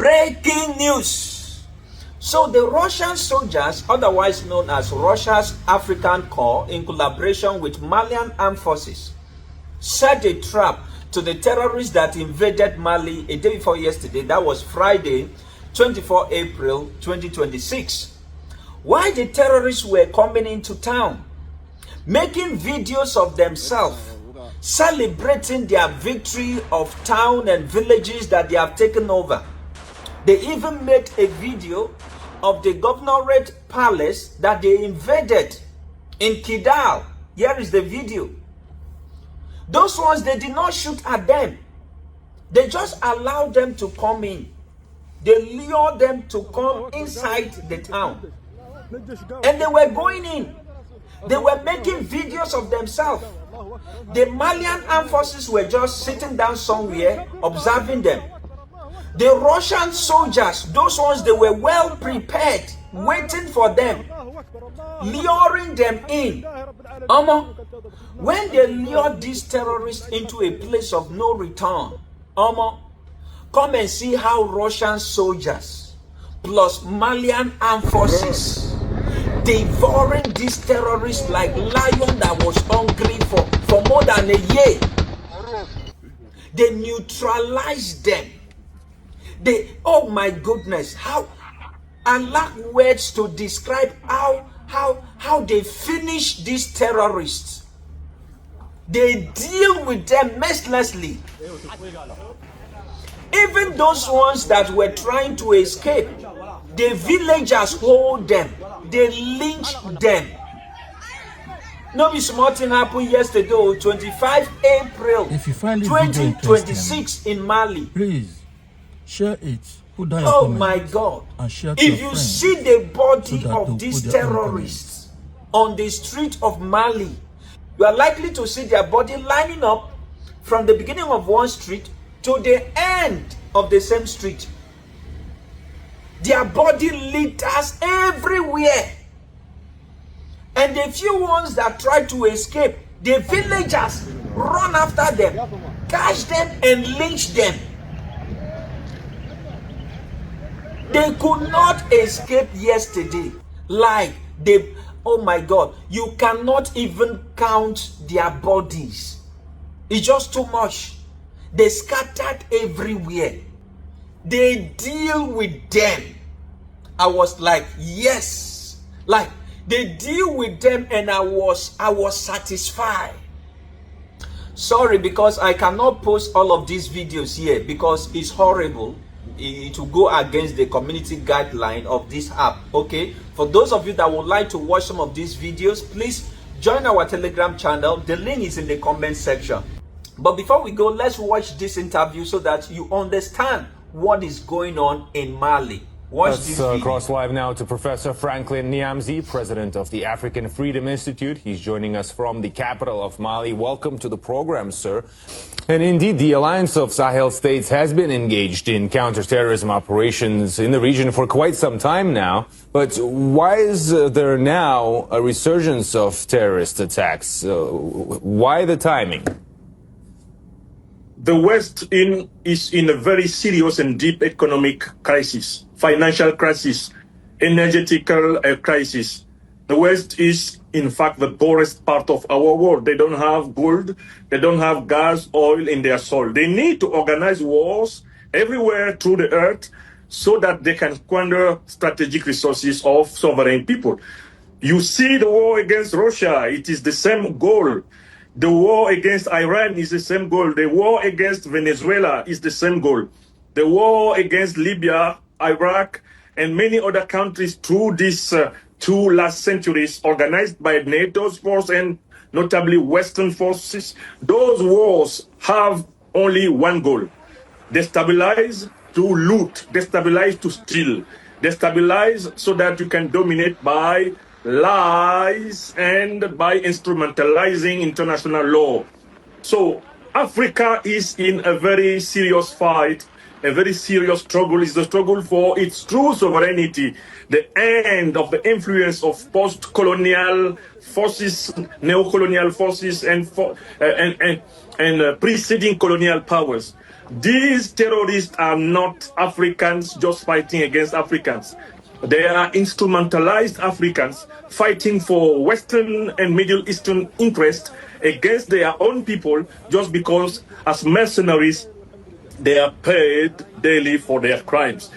Breaking news. So the Russian soldiers, otherwise known as Russia's African Corps, in collaboration with Malian armed forces, set a trap to the terrorists that invaded Mali a day before yesterday. That was Friday, 24 April 2026. While the terrorists were coming into town, making videos of themselves, celebrating their victory of town and villages that they have taken over. They even made a video of the governorate palace that they invaded in Kidal. Here is the video. Those ones, they did not shoot at them. They just allowed them to come in. They lured them to come inside the town. And they were going in. They were making videos of themselves. The Malian armed forces were just sitting down somewhere, observing them. The Russian soldiers, those ones, they were well prepared, waiting for them, luring them in. When they lured these terrorists into a place of no return, come and see how Russian soldiers plus Malian armed forces devouring these terrorists like lion that was hungry for more than a year. They neutralized them. Oh my goodness, how I lack words to describe how they finish these terrorists. They deal with them mercilessly. Even those ones that were trying to escape, the villagers hold them. They lynch them. No be small thing happened yesterday, 25 April 2026 in Mali. Please share it. Put down your comment my God. And share to if your you friends see the body so of these terrorists on the street of Mali, you are likely to see their body lining up from the beginning of one street to the end of the same street. Their body litters everywhere. And the few ones that try to escape, the villagers run after them, catch them and lynch them. They could not escape yesterday. Oh my God, you cannot even count their bodies. It's just too much. They scattered everywhere. They deal with them. I was like, yes. Like, they deal with them and I was satisfied. Sorry, because I cannot post all of these videos here because it's horrible. It will go against the community guideline of this app. Okay, for those of you that would like to watch some of these videos, please join our Telegram channel. The link is in the comment section. But before we go, let's watch this interview so that you understand what is going on in Mali. Let's cross live now to Professor Franklin Niamzi, president of the African Freedom Institute. He's joining us from the capital of Mali. Welcome to the program, sir. And indeed, the Alliance of Sahel States has been engaged in counterterrorism operations in the region for quite some time now. But why is there now a resurgence of terrorist attacks? Why the timing? The West is in a very serious and deep economic crisis, financial crisis, energetical crisis. The West is, in fact, the poorest part of our world. They don't have gold, they don't have gas, oil in their soil. They need to organize wars everywhere through the earth so that they can squander strategic resources of sovereign people. You see the war against Russia, it is the same goal. The war against Iran is the same goal. The war against Venezuela is the same goal. The war against Libya, Iraq, and many other countries through these two last centuries, organized by NATO's force and notably Western forces, those wars have only one goal: destabilize to loot, destabilize to steal, destabilize so that you can dominate by lies and by instrumentalizing international law. So Africa is in a very serious fight, a very serious struggle. Is the struggle for its true sovereignty, the end of the influence of post-colonial forces, neo-colonial forces, and preceding colonial powers. These terrorists are not Africans just fighting against Africans. They are instrumentalized Africans fighting for Western and Middle Eastern interests against their own people just because, as mercenaries, they are paid daily for their crimes.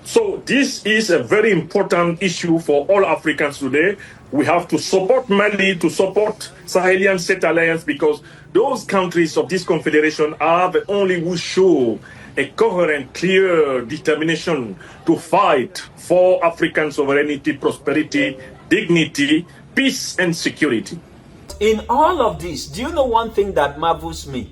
So this is a very important issue for all Africans today. We have to support Mali, to support Sahelian State Alliance, because those countries of this confederation are the only who show a coherent, clear determination to fight for African sovereignty, prosperity, dignity, peace, and security. In all of this, do you know one thing that marvels me?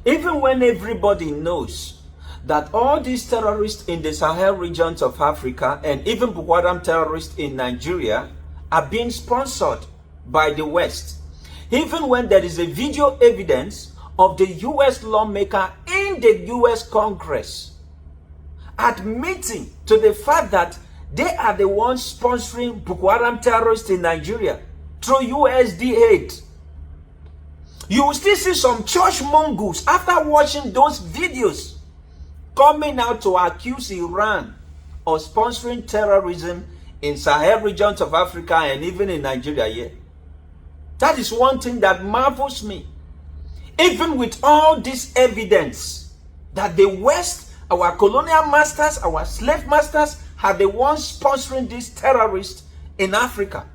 Even when everybody knows that all these terrorists in the Sahel regions of Africa and even Boko Haram terrorists in Nigeria are being sponsored by the West, even when there is a video evidence of the US lawmaker in the US Congress admitting to the fact that they are the ones sponsoring Boko Haram terrorists in Nigeria through USD aid, you will still see some church mongoose after watching those videos coming out to accuse Iran of sponsoring terrorism in Sahel regions of Africa and even in Nigeria here. That is one thing that marvels me. Even with all this evidence that the West, our colonial masters, our slave masters, are the ones sponsoring these terrorists in Africa,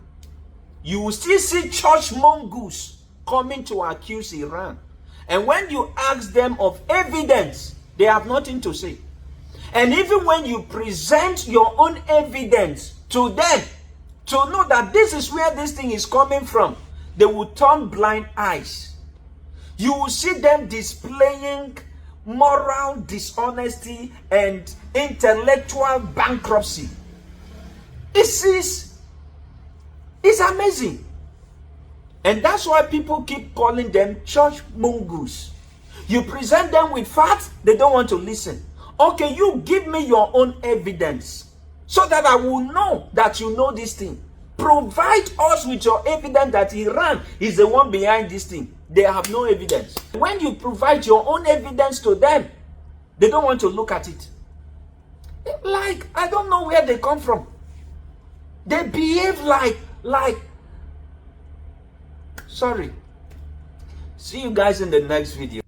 you will still see church mongoose coming to accuse Iran. And when you ask them of evidence, they have nothing to say. And even when you present your own evidence to them to know that this is where this thing is coming from, they will turn blind eyes. You will see them displaying moral dishonesty and intellectual bankruptcy. It's amazing. And that's why people keep calling them church mongoose. You present them with facts, they don't want to listen. Okay, you give me your own evidence so that I will know that you know this thing. Provide us with your evidence that Iran is the one behind this thing. They have no evidence. When you provide your own evidence to them, they don't want to look at it. Like, I don't know where they come from. They behave like sorry. See you guys in the next video.